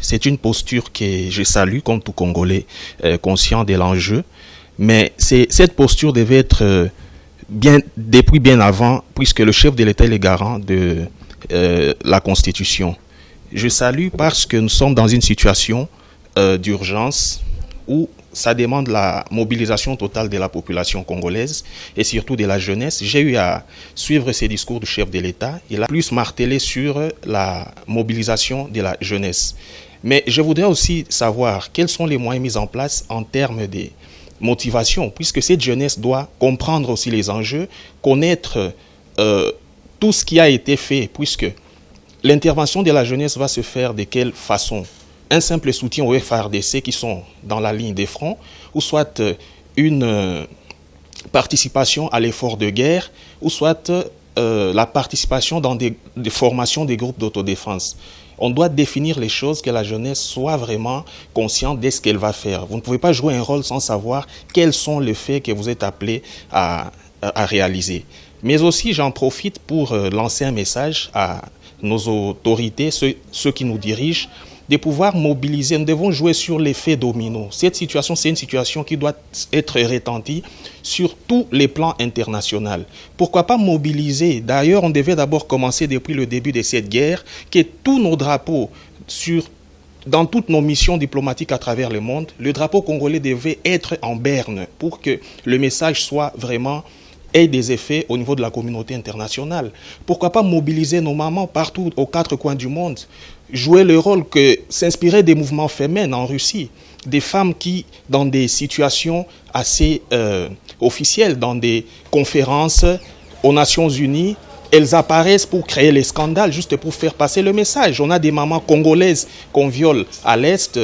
C'est une posture que je salue comme tout Congolais conscient de l'enjeu. Mais cette posture devait être depuis bien avant, puisque le chef de l'État est le garant de la Constitution. Je salue parce que nous sommes dans une situation d'urgence où ça demande la mobilisation totale de la population congolaise et surtout de la jeunesse. J'ai eu à suivre ces discours du chef de l'État. Il a plus martelé sur la mobilisation de la jeunesse. Mais je voudrais aussi savoir quels sont les moyens mis en place en termes de motivation, puisque cette jeunesse doit comprendre aussi les enjeux, connaître tout ce qui a été fait, puisque l'intervention de la jeunesse va se faire de quelle façon? Un simple soutien aux FARDC qui sont dans la ligne des fronts, ou soit une participation à l'effort de guerre, ou soit la participation dans des formations des groupes d'autodéfense. On doit définir les choses, que la jeunesse soit vraiment consciente de ce qu'elle va faire. Vous ne pouvez pas jouer un rôle sans savoir quels sont les faits que vous êtes appelés à réaliser. Mais aussi, j'en profite pour lancer un message à nos autorités, ceux qui nous dirigent, de pouvoir mobiliser. Nous devons jouer sur l'effet domino. Cette situation, c'est une situation qui doit être retentie sur tous les plans internationaux. Pourquoi pas mobiliser? D'ailleurs, on devait d'abord commencer depuis le début de cette guerre, que tous nos drapeaux, dans toutes nos missions diplomatiques à travers le monde, le drapeau congolais devait être en berne pour que le message soit vraiment ait des effets au niveau de la communauté internationale. Pourquoi pas mobiliser nos mamans partout aux quatre coins du monde, jouer le rôle que s'inspirer des mouvements féminins en Russie, des femmes qui, dans des situations assez officielles, dans des conférences aux Nations Unies, elles apparaissent pour créer les scandales, juste pour faire passer le message. On a des mamans congolaises qu'on viole à l'Est,